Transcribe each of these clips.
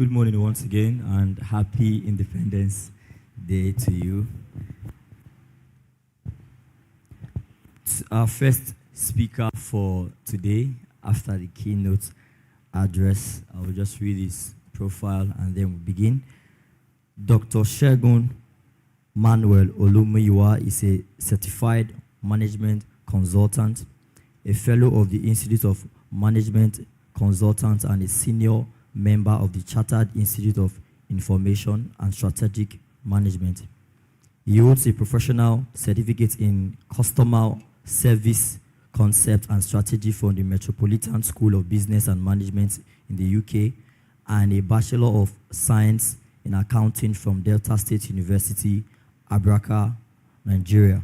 Good morning once again, and happy Independence Day to you. Our first speaker for today, after the keynote address, I will just read his profile and then we'll begin. Dr. Segun Manuel'S is a certified management consultant, a fellow of the Institute of Management Consultants, and a senior member of the Chartered Institute of Information and Strategic Management. He holds a professional certificate in customer service concept and strategy from the Metropolitan School of Business and Management in the UK, and a Bachelor of Science in Accounting from Delta State University, Abraka, Nigeria.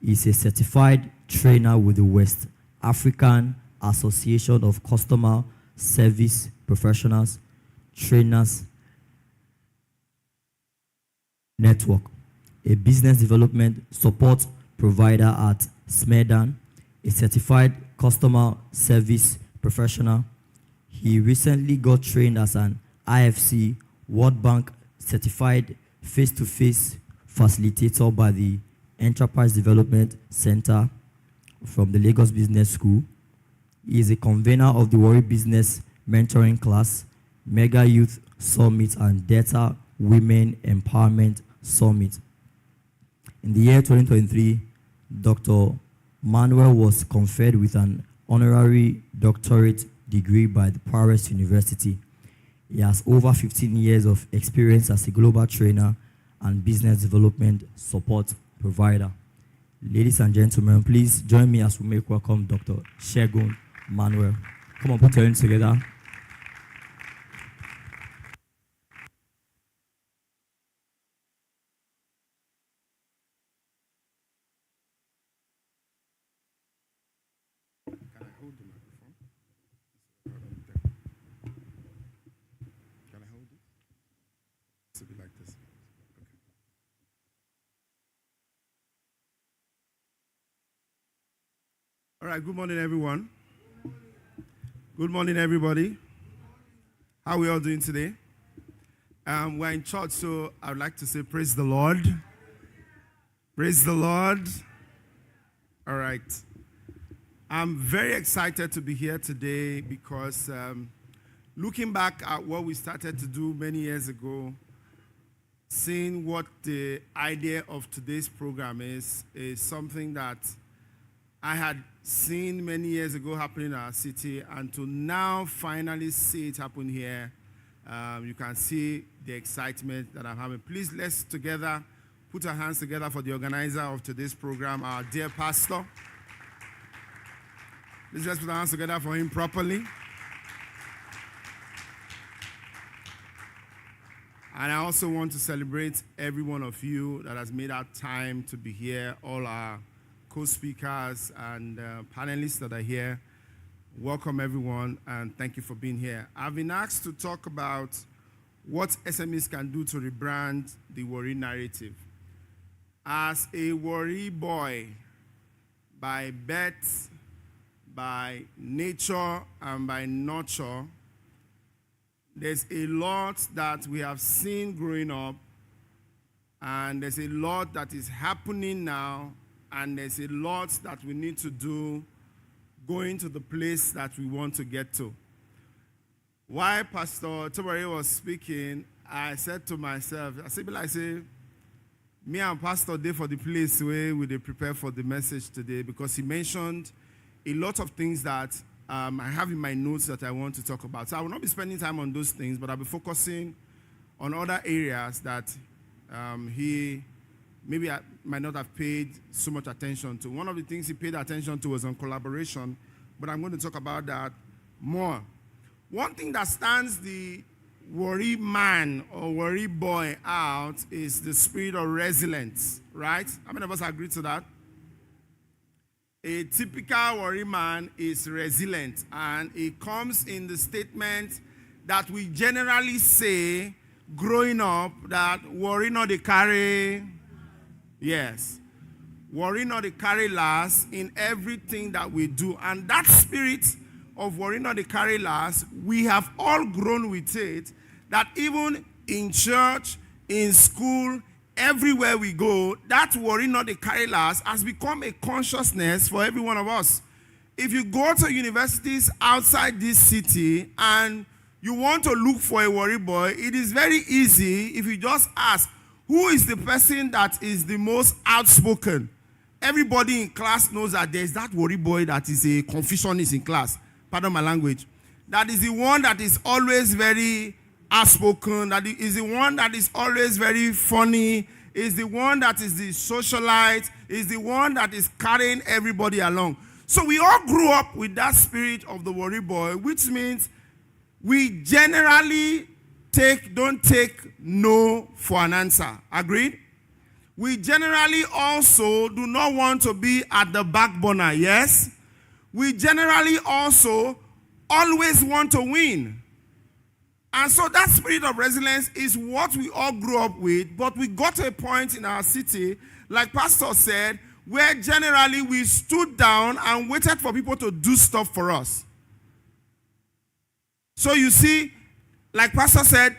He is a certified trainer with the West African Association of Customer Service Professionals, Trainers Network, a business development support provider at Smedan, a certified customer service professional. He recently got trained as an IFC World Bank certified face-to-face facilitator by the Enterprise Development Center from the Lagos Business School. He is a convener of the Warri Business Mentoring Class, Mega Youth Summit, and Data Women Empowerment Summit. In the year 2023, Dr. Manuel was conferred with an honorary doctorate degree by the Paris University. He has over 15 years of experience as a global trainer and business development support provider. Ladies and gentlemen, please join me as we make welcome Dr. Segun Manuel. Come on, put your hands together. Can I hold the microphone? Can I hold it? To be like this. Okay. All right, good morning, everyone. Good morning, everybody. How are we all doing today? We're in church, so I would like to say praise the Lord. Praise the Lord. All right. I'm very excited to be here today because looking back at what we started to do many years ago, seeing what the idea of today's program is something that I had seen many years ago happening in our city, and to now finally see it happen here, you can see the excitement that I'm having. Please, let's together put our hands together for the organizer of today's program, our dear pastor. Let's put our hands together for him properly. And I also want to celebrate every one of you that has made our time to be here, all our co-speakers and panelists that are here. Welcome, everyone, and thank you for being here. I've been asked to talk about what SMEs can do to rebrand the Warri narrative. As a Warri boy, by birth, by nature, and by nurture, there's a lot that we have seen growing up, and there's a lot that is happening now, and there's a lot that we need to do going to the place that we want to get to. While Pastor Tobari was speaking, I said to myself, me and Pastor Day for the place where we prepare for the message today, because he mentioned a lot of things that I have in my notes that I want to talk about. So I will not be spending time on those things, but I'll be focusing on other areas that he maybe I might not have paid so much attention to. One of the things he paid attention to was on collaboration, but I'm going to talk about that more. One thing that stands the Warri man or Warri boy out is the spirit of resilience, right? How many of us agree to that? A typical Warri man is resilient, and it comes in the statement that we generally say growing up, that Warri not the carry. Yes. Warri not the carry last in everything that we do. And that spirit of Warri not the carry last, we have all grown with it. that even in church, in school, everywhere we go, that worry not the carry last has become a consciousness for every one of us. If you go to universities outside this city and you want to look for a worry boy, it is very easy if you just ask, who is the person that is the most outspoken? Everybody in class knows that there's that worry boy that is a Confucianist in class. Pardon my language. That is the one that is always very outspoken. That is the one that is always very funny. Is the one that is the socialite. Is the one that is carrying everybody along. So we all grew up with that spirit of the worry boy, which means we generally don't take no for an answer. Agreed? We generally also do not want to be at the back burner, yes? We generally also always want to win. And so that spirit of resilience is what we all grew up with, but we got to a point in our city, like Pastor said, where generally we stood down and waited for people to do stuff for us. So you see, like Pastor said,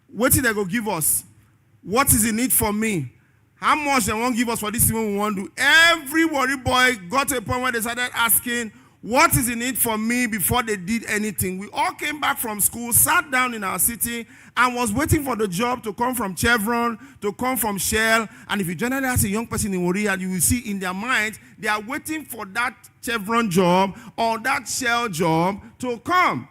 what did they go give us? What is in it for me? How much they won't give us for this thing we want to do? Every worry boy got to a point where they started asking, what is in it for me before they did anything? We all came back from school, sat down in our city, and was waiting for the job to come from Chevron, to come from Shell. And if you generally ask a young person in Warri, and you will see in their minds, they are waiting for that Chevron job or that Shell job to come.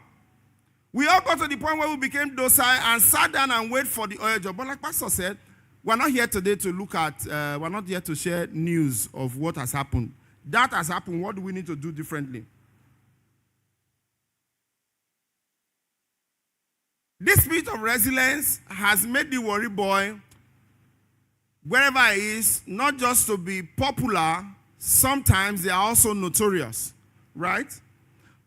We all got to the point where we became docile and sat down and wait for the oil job. But like Pastor said, we're not here today to look at, we're not here to share news of what has happened. That has happened. What do we need to do differently? This spirit of resilience has made the worry boy, wherever he is, not just to be popular, sometimes they are also notorious, right?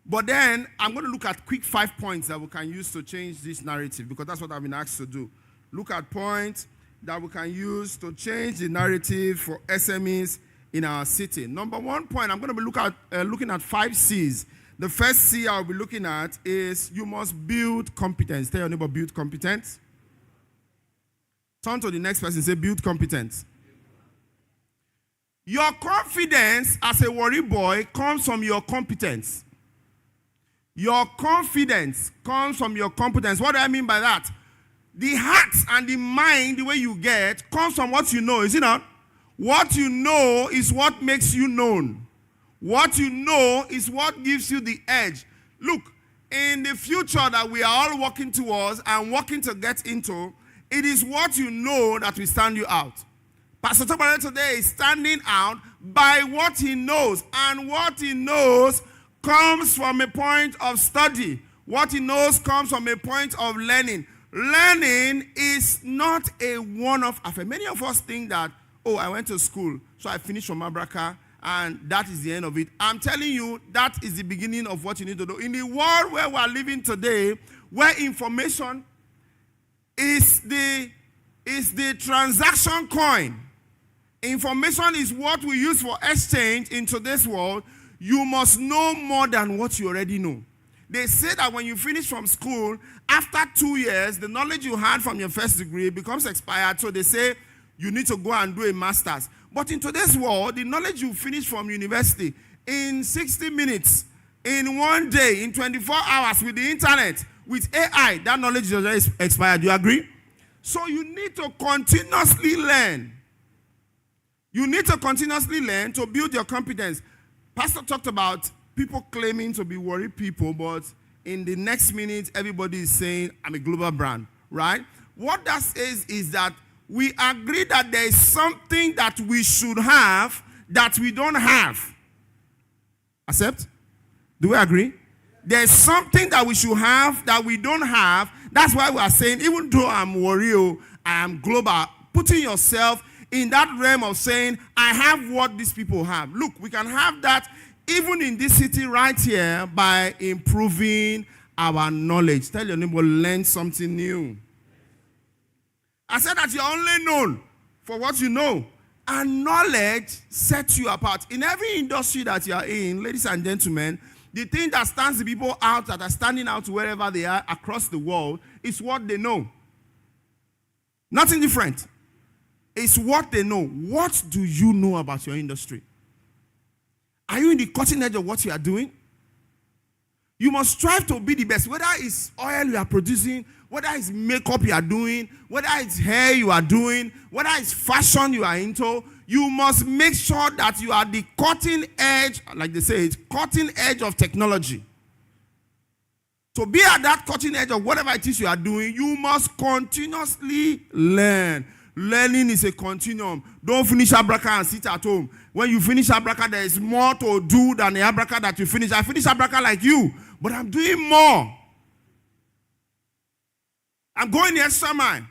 But then I'm going to look at quick 5 points that we can use to change this narrative, because that's what I've been asked to do. Look at points that we can use to change the narrative for SMEs in our city. Number 1 point, I'm going to be looking at 5 C's. The first C I'll be looking at is you must build competence. Tell your neighbor, build competence. Turn to the next person, say build competence. Your confidence as a worry boy comes from your competence. Your confidence comes from your competence. What do I mean by that? The heart and the mind, the way you get, comes from what you know, is it not? What you know is what makes you known. What you know is what gives you the edge. Look, in the future that we are all working towards and working to get into, it is what you know that will stand you out. Pastor Tobare today is standing out by what he knows. And what he knows comes from a point of study. What he knows comes from a point of learning. Learning is not a one-off affair. Many of us think that, oh, I went to school, so I finished from Abraka, and that is the end of it. I'm telling you, that is the beginning of what you need to do. In the world where we are living today, where information is the transaction coin, information is what we use for exchange in today's world, you must know more than what you already know. They say that when you finish from school, after 2 years, the knowledge you had from your first degree becomes expired. So they say you need to go and do a master's. But in today's world, the knowledge you finish from university in 60 minutes, in 1 day, in 24 hours with the internet, with AI, that knowledge is already expired. Do you agree? So you need to continuously learn. You need to continuously learn to build your competence. Pastor talked about people claiming to be worried people, but in the next minute, everybody is saying, I'm a global brand, right? What that says is that we agree that there is something that we should have that we don't have. Accept? Do we agree? There is something that we should have that we don't have. That's why we are saying, even though I'm worried, I am global, putting yourself in that realm of saying, I have what these people have. Look, we can have that even in this city right here by improving our knowledge. Tell your neighbor, learn something new. I said that you're only known for what you know. And knowledge sets you apart. In every industry that you are in, ladies and gentlemen, The thing that stands the people out that are standing out wherever they are across the world is what they know. Nothing different. It's what they know. What do you know about your industry? Are you in the cutting edge of what you are doing? You must strive to be the best. Whether it's oil you are producing, whether it's makeup you are doing, whether it's hair you are doing, whether it's fashion you are into, you must make sure that you are the cutting edge, like they say, it's cutting edge of technology. To be at that cutting edge of whatever it is you are doing, you must continuously learn. Learning is a continuum. Don't finish Abraka and sit at home. When you finish Abraka, there is more to do than the Abraka that you finish. I finish Abraka like you, but I'm doing more. I'm going the extra mile.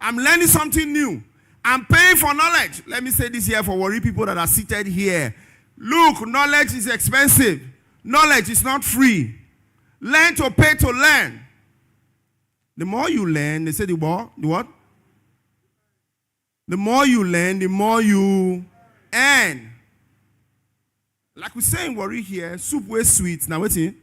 I'm learning something new. I'm paying for knowledge. Let me say this here for Warri people that are seated here. Look, knowledge is expensive. Knowledge is not free. Learn to pay to learn. The more you learn, they say the what? The more you learn, the more you earn. Like we say in Warri here, soup was sweet. Now wait,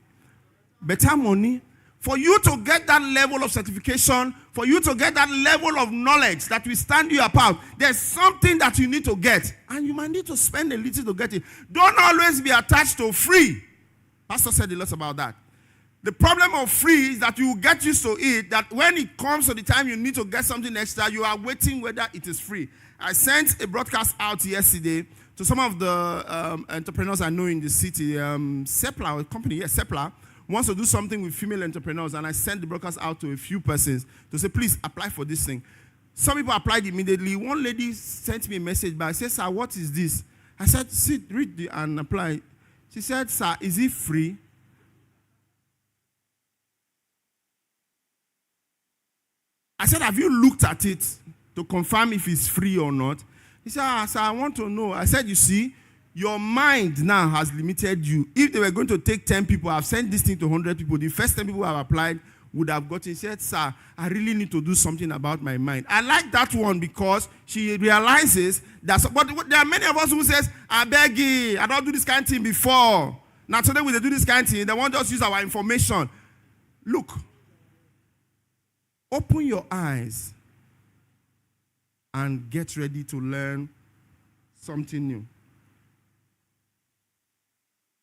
better money. For you to get that level of certification, for you to get that level of knowledge that will stand you apart, there's something that you need to get. And you might need to spend a little to get it. Don't always be attached to free. Pastor said a lot about that. The problem of free is that you get used to it, that when it comes to the time you need to get something extra, you are waiting whether it is free. I sent a broadcast out yesterday to some of the entrepreneurs I know in the city. Sepla, a company, yes, Sepla, wants to do something with female entrepreneurs, and I sent the broadcast out to a few persons to say, please apply for this thing. Some people applied immediately. One lady sent me a message back. Said, sir, what is this? I said, sit, read and apply. She said, sir, is it free? I said, have you looked at it to confirm if it's free or not? He said, sir, I want to know. I said, you see, your mind now has limited you. If they were going to take 10 people, I've sent this thing to 100 people. The first 10 people who have applied would have gotten. He said, sir, I really need to do something about my mind. I like that one because she realizes that. But there are many of us who says, I beg you, I don't do this kind of thing before. Now today we do this kind of thing. They won't just use our information. Look. Open your eyes and get ready to learn something new.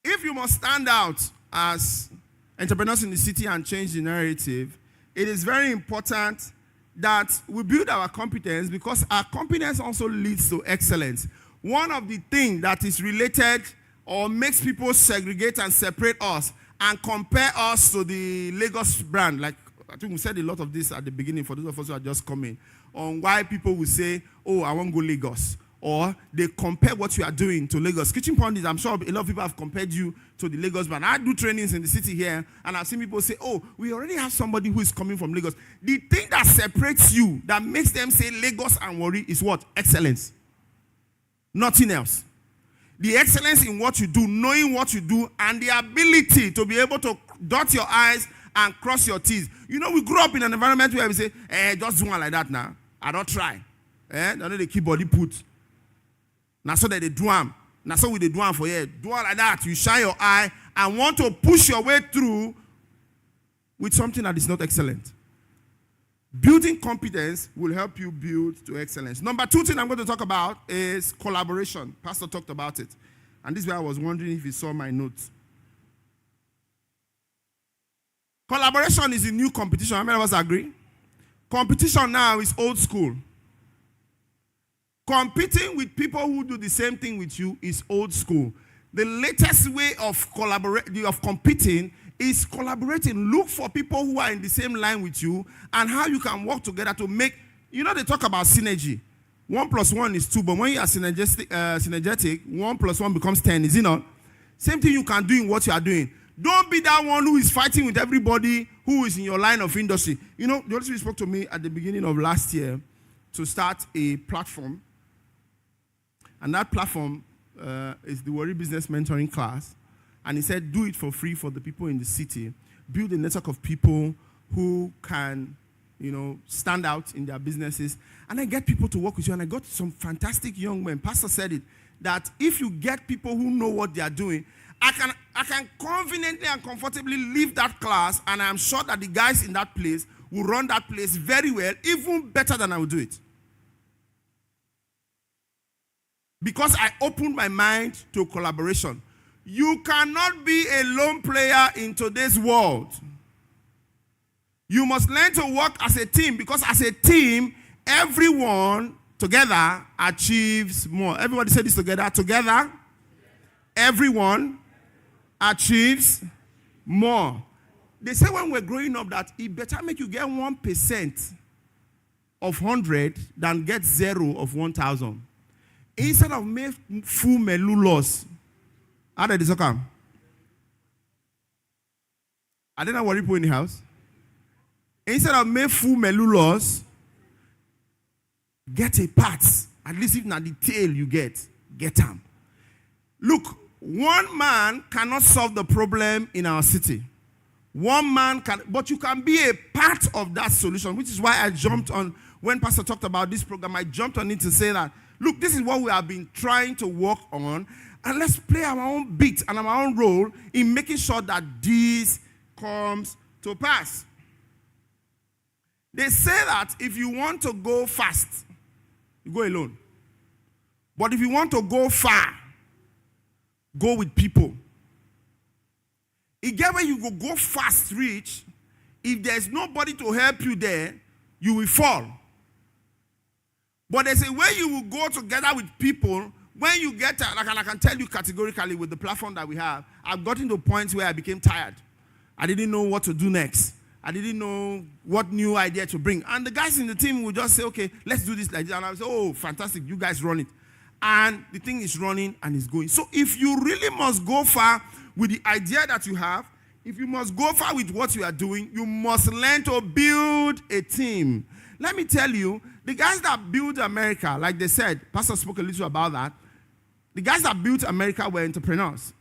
If you must stand out as entrepreneurs in the city and change the narrative, it is very important that we build our competence, because our competence also leads to excellence. One of the things that is related or makes people segregate and separate us and compare us to the Lagos brand, like I think we said a lot of this at the beginning for those of us who are just coming, on why people will say, oh, I won't go Lagos. Or they compare what you are doing to Lagos. Kitchen Pundits, I'm sure a lot of people have compared you to the Lagos brand. I do trainings in the city here, and I've seen people say, oh, we already have somebody who is coming from Lagos. The thing that separates you, that makes them say Lagos and Warri, is what? Excellence. Nothing else. The excellence in what you do, knowing what you do, and the ability to be able to dot your I's and cross your T's. You know, we grew up in an environment where we say, just do one like that now. I don't try. Don't know they keep body put. Now so that they do them. Now so we they do them for you. Do one like that. You shine your eye and want to push your way through with something that is not excellent. Building competence will help you build to excellence. Number 2 thing I'm going to talk about is collaboration. Pastor talked about it. And this is where I was wondering if he saw my notes. Collaboration is a new competition. How many of us agree? Competition now is old school. Competing with people who do the same thing with you is old school. The latest way of competing is collaborating. Look for people who are in the same line with you and how you can work together to make, they talk about synergy. 1 + 1 is 2, but when you are synergetic, 1 + 1 becomes 10, is it not? Same thing you can do in what you are doing. Don't be that one who is fighting with everybody who is in your line of industry. The Holy Spirit spoke to me at the beginning of last year to start a platform. And that platform is the Warri Business Mentoring Class. And he said, do it for free for the people in the city. Build a network of people who can, stand out in their businesses. And then get people to work with you. And I got some fantastic young men. Pastor said it, that if you get people who know what they are doing, I can conveniently and comfortably leave that class, and I'm sure that the guys in that place will run that place very well, even better than I will do it. Because I opened my mind to collaboration. You cannot be a lone player in today's world. You must learn to work as a team, because as a team, everyone together achieves more. Everybody say this together. Together, everyone achieves more. They say when we're growing up that it better make you get 1% of 100 than get 0 of 1,000. Instead of make full melu loss. How did this come? I didn't know what people in the house. Instead of make full melu loss, get a part. At least if not the tail you get them. Look, one man cannot solve the problem in our city. One man can, but you can be a part of that solution, which is why I jumped on, when Pastor talked about this program, I jumped on it to say that, look, this is what we have been trying to work on, and let's play our own bit and our own role in making sure that this comes to pass. They say that if you want to go fast, you go alone. But if you want to go far, go with people. It get where you go fast reach. If there's nobody to help you there, you will fall. But there's a way you will go together with people. When you get, like I can tell you categorically with the platform that we have, I've gotten to points where I became tired. I didn't know what to do next. I didn't know what new idea to bring. And the guys in the team would just say, okay, let's do this like this. And I would say, oh, fantastic, you guys run it. And the thing is running and it's going. So if you really must go far with the idea that you have, if you must go far with what you are doing, you must learn to build a team. Let me tell you, the guys that built America, like they said, Pastor spoke a little about that. The guys that built America were entrepreneurs.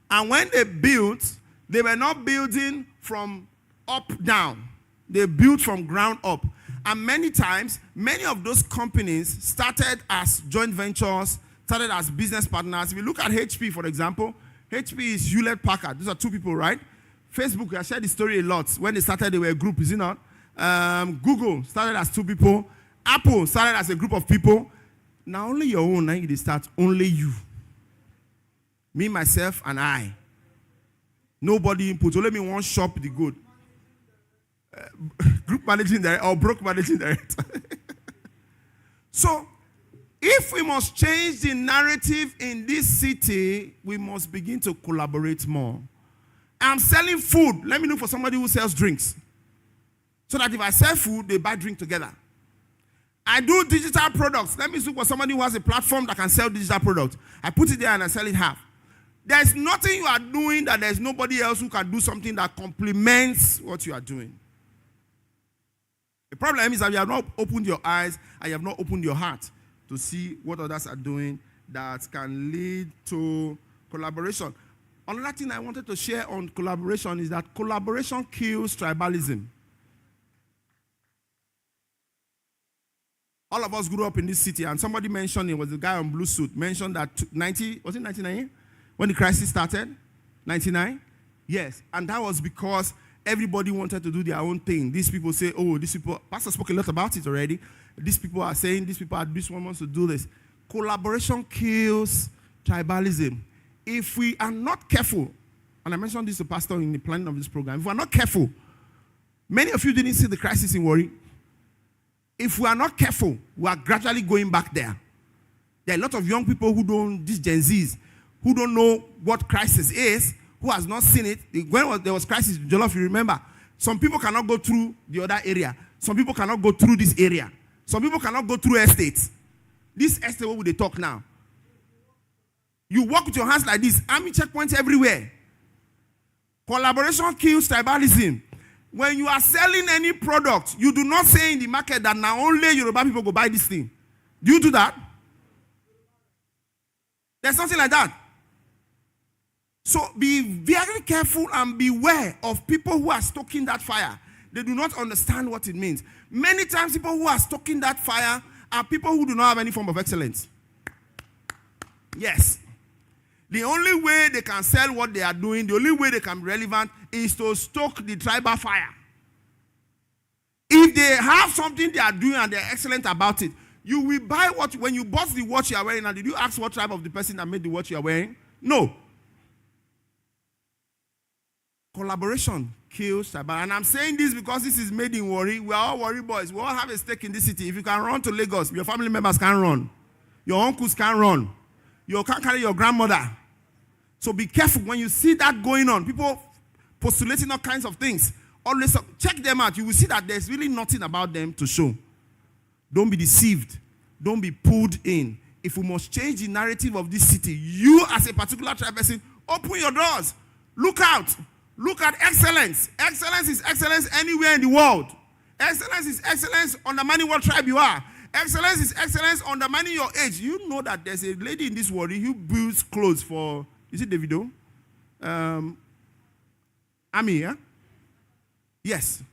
And when they built, they were not building from up down. They built from ground up. And many times, many of those companies started as joint ventures, started as business partners. If you look at HP, for example, HP is Hewlett-Packard. Those are two people, right? Facebook, I shared the story a lot. When they started, they were a group, is it not? Google started as two people. Apple started as a group of people. Now only your own, now you start, only you. Me, myself, and I. Nobody input. Only me one shop the good. Group managing director or broke managing director. So, if we must change the narrative in this city, we must begin to collaborate more. I'm selling food. Let me look for somebody who sells drinks. So that if I sell food, they buy drink together. I do digital products. Let me look for somebody who has a platform that can sell digital products. I put it there and I sell it half. There's nothing you are doing that there's nobody else who can do something that complements what you are doing. The problem is that you have not opened your eyes and you have not opened your heart to see what others are doing that can lead to collaboration. Another thing I wanted to share on collaboration is that collaboration kills tribalism. All of us grew up in this city, and somebody mentioned, it was the guy on blue suit, mentioned that was it 1990? When the crisis started? 99? Yes. And that was because everybody wanted to do their own thing. These people say, oh, these people, Pastor spoke a lot about it already. These people are saying, this one wants to do this. Collaboration kills tribalism. If we are not careful, and I mentioned this to Pastor in the planning of this program, if we are not careful, many of you didn't see the crisis in Warri. If we are not careful, we are gradually going back there. There are a lot of young people who don't, these Gen Zs, who don't know what crisis is, who has not seen it. When there was crisis in Jollof, you remember, some people cannot go through the other area. Some people cannot go through this area. Some people cannot go through estates. This estate, what would they talk now? You walk with your hands like this, army checkpoints everywhere. Collaboration kills tribalism. When you are selling any product, you do not say in the market that now only Yoruba people go buy this thing. Do you do that? There's something like that. So be very careful and beware of people who are stoking that fire. They do not understand what it means. Many times people who are stoking that fire are people who do not have any form of excellence. Yes. The only way they can sell what they are doing, the only way they can be relevant is to stoke the tribal fire. If they have something they are doing and they're excellent about it, you will buy what, when you bought the watch you are wearing, and did you ask what tribe of the person that made the watch you are wearing? No. Collaboration kills tribal. And I'm saying this because this is made in Warri. We are all Warri boys. We all have a stake in this city. If you can run to Lagos, your family members can run. Your uncles can run. You can't carry your grandmother. So be careful when you see that going on. People postulating all kinds of things. Always check them out. You will see that there's really nothing about them to show. Don't be deceived. Don't be pulled in. If we must change the narrative of this city, you as a particular tribe person, open your doors. Look out. Look at excellence. Excellence is excellence anywhere in the world. Excellence is excellence undermining what tribe you are. Excellence is excellence undermining your age. You know that there's a lady in this world who builds clothes for, is it Davido? Ami, yeah? Yes.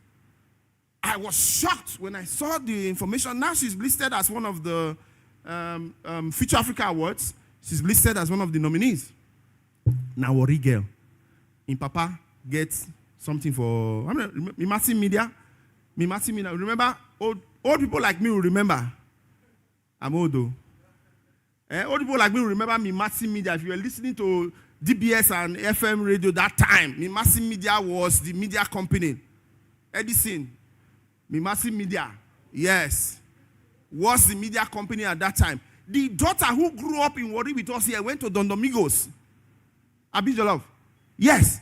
I was shocked when I saw the information. Now she's listed as one of the Future Africa Awards. She's listed as one of the nominees. Now, Warri girl. In Papa gets something for Mysaltcity media. Remember, old people like me will remember. I'm old though. Old people like me will remember Mysaltcity media. If you were listening to DBS and FM radio that time, Mysaltcity media was the media company. Edison, Mysaltcity media, yes, was the media company at that time. The daughter who grew up in Warri with us here went to Don Domingos. Abijolov. Yes.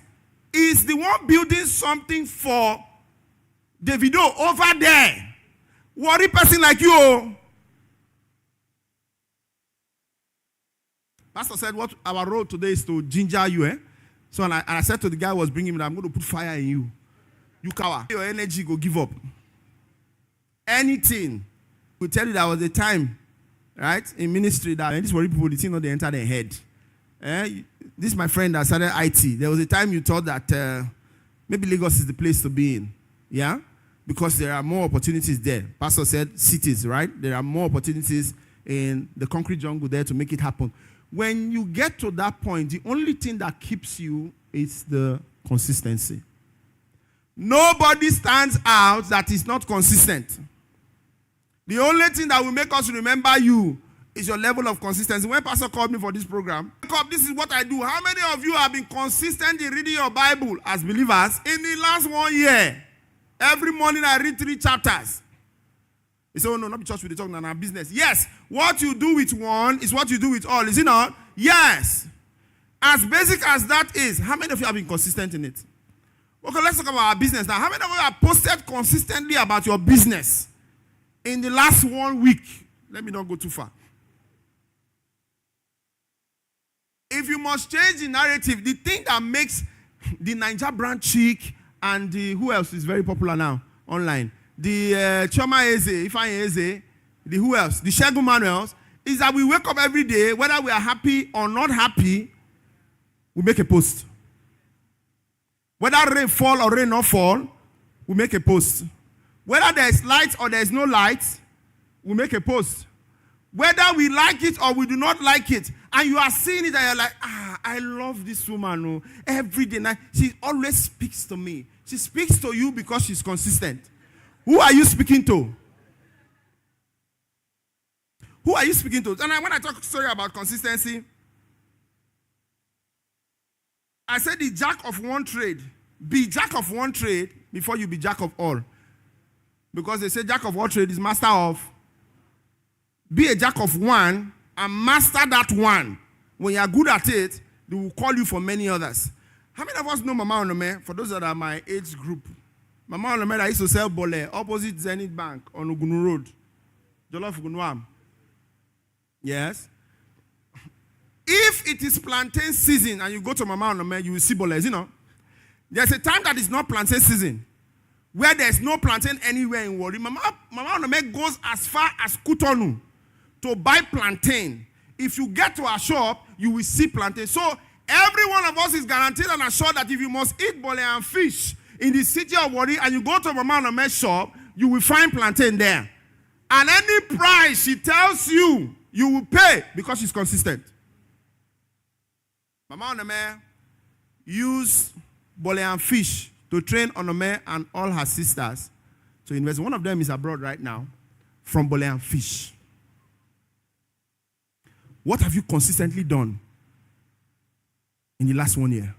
Is the one building something for Davido over there. Warri person like you. Pastor said what our role today is to ginger you. So and I said to the guy who was bringing me, I'm going to put fire in you. You cower. Your energy go give up. Anything. We tell you there was a time, right, in ministry that these Warri people, the thing not they enter their head. This is my friend that started IT. There was a time you thought that maybe Lagos is the place to be in. Yeah? Because there are more opportunities there. Pastor said cities, right? There are more opportunities in the concrete jungle there to make it happen. When you get to that point, the only thing that keeps you is the consistency. Nobody stands out that is not consistent. The only thing that will make us remember you is your level of consistency. When Pastor called me for this program, this is what I do. How many of you have been consistent in reading your Bible as believers in the last 1 year? Every morning I read 3 chapters. He said, oh no, not the church with the talk, our business. Yes, what you do with one is what you do with all. Is it not? Yes. As basic as that is, how many of you have been consistent in it? Okay, let's talk about our business now. How many of you have posted consistently about your business in the last 1 week? Let me not go too far. If you must change the narrative, the thing that makes the Niger brand chic and the, who else is very popular now online? The Choma Eze, Ifeanyi Eze, the who else? The Segun Manuel'S, is that we wake up every day, whether we are happy or not happy, we make a post. Whether rain fall or rain not fall, we make a post. Whether there is light or there is no light, we make a post. Whether we like it or we do not like it, and you are seeing it and you're like, I love this woman. Oh, every day, night, she always speaks to me. She speaks to you because she's consistent. Who are you speaking to? Who are you speaking to? And when I talk sorry about consistency, I said the jack of one trade. Be jack of one trade before you be jack of all. Because they say jack of all trade is master of. Be a jack of one and master that one. When you are good at it, they will call you for many others. How many of us know Mama Onome? For those that are my age group. Mama Onome that used to sell bole opposite Zenith Bank on Ugunu Road. Jollof Ugunuam. Yes. If it is plantain season and you go to Mama Onome, you will see boles, you know. There's a time that is not plantain season. Where there's no plantain anywhere in Warri. Mama Onome goes as far as Kutonu to buy plantain. If you get to a shop, you will see plantain. So every one of us is guaranteed and assured that if you must eat bole and fish in the city of Warri and you go to Mama Onome's shop, you will find plantain there. And any price she tells you, you will pay because she's consistent. Mama Onome used bole and fish to train Onome and all her sisters to invest. One of them is abroad right now from bole and fish. What have you consistently done in the last 1 year?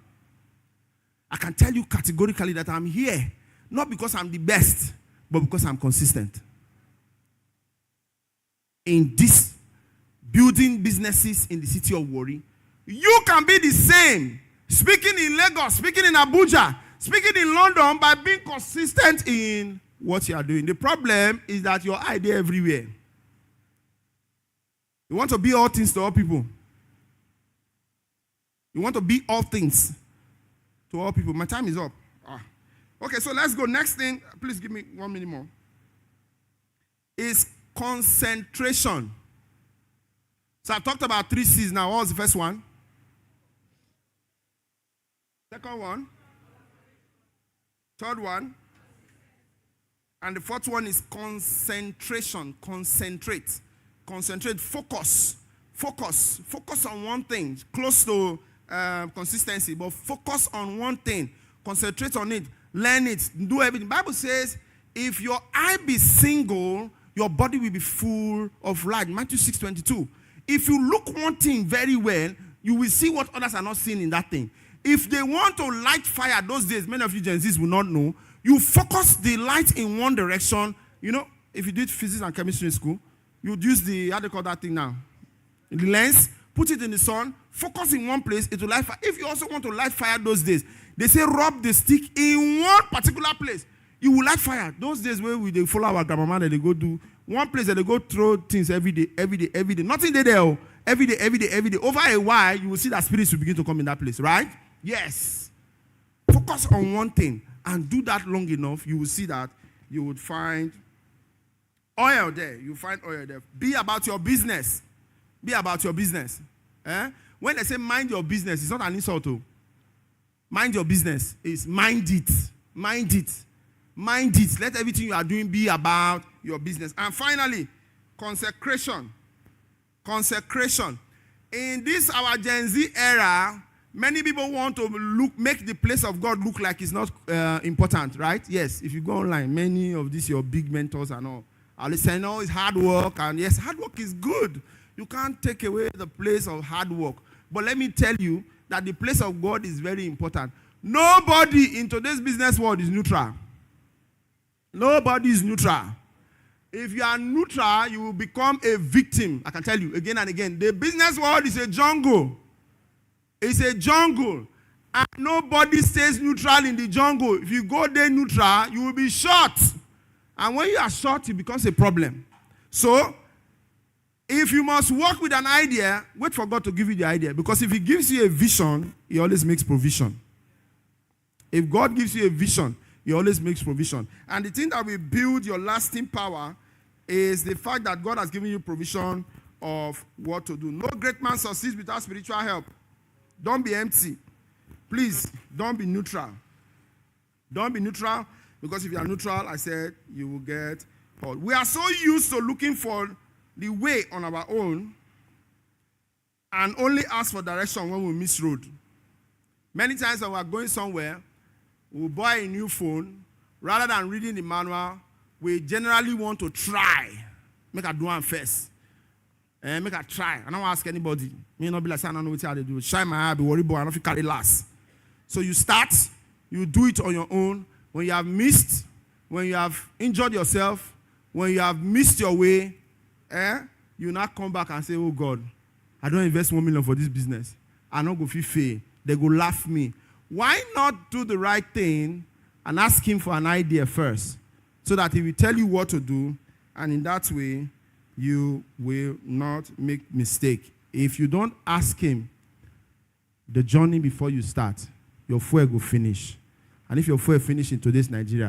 I can tell you categorically that I'm here, not because I'm the best, but because I'm consistent. In this building businesses in the city of Warri, you can be the same. Speaking in Lagos, speaking in Abuja, speaking in London by being consistent in what you are doing. The problem is that your idea everywhere. You want to be all things to all people. You want to be all things to all people. My time is up. Okay, so let's go. Next thing, please give me 1 minute more, is concentration. So I've talked about 3 C's now. What was the first one? Second one? Third one? And the fourth one is concentration. Concentrate. Concentrate. Focus. Focus. Focus on one thing. Close to consistency, but focus on one thing. Concentrate on it. Learn it. Do everything. The Bible says, if your eye be single, your body will be full of light. Matthew 6:22. If you look one thing very well, you will see what others are not seeing in that thing. If they want to light fire those days, many of you Gen Zs will not know, you focus the light in one direction. You know, if you did physics and chemistry in school, you would use the, how do you call that thing now? The lens, put it in the sun, focus in one place, it will light fire. If you also want to light fire those days, they say rub the stick in one particular place. You will light fire. Those days where they follow our grandmama, they go do one place that they go throw things every day. Nothing there. Every day. Over a while, you will see that spirits will begin to come in that place, right? Yes. Focus on one thing and do that long enough, you will see that you would find oil there. You find oil there. Be about your business. Be about your business. When they say mind your business, it's not an insult. Mind your business is mind it. Mind it. Mind it. Let everything you are doing be about your business. And finally, consecration. Consecration. In this our Gen Z era, many people want to make the place of God look like it's not important, right? Yes, if you go online, many of these your big mentors and all are saying, no, it's hard work. And yes, hard work is good. You can't take away the place of hard work. But let me tell you that the place of God is very important. Nobody in today's business world is neutral. Nobody is neutral. If you are neutral, you will become a victim. I can tell you again and again. The business world is a jungle. It's a jungle. And nobody stays neutral in the jungle. If you go there neutral, you will be shot. And when you are shot, it becomes a problem. So, if you must work with an idea, wait for God to give you the idea. Because if He gives you a vision, He always makes provision. If God gives you a vision, He always makes provision. And the thing that will build your lasting power is the fact that God has given you provision of what to do. No great man succeeds without spiritual help. Don't be empty. Please, don't be neutral. Don't be neutral, because if you are neutral, I said, you will get hurt. We are so used to looking for the way on our own and only ask for direction when we miss road. Many times when we are going somewhere, we buy a new phone. Rather than reading the manual, we generally want to try. Make a do one first. Make a try. I don't ask anybody. Me not be like, I don't know what to do. Shine my eye, be worried, boy. I don't feel carry last. So you start, you do it on your own. When you have missed, when you have injured yourself, when you have missed your way, you now come back and say, oh God, I don't invest 1 million for this business. I don't go feel fair. They go laugh me. Why not do the right thing and ask Him for an idea first, so that He will tell you what to do, and in that way, you will not make mistake. If you don't ask Him the journey before you start, your fuel will finish. And if your fuel finish in today's Nigeria,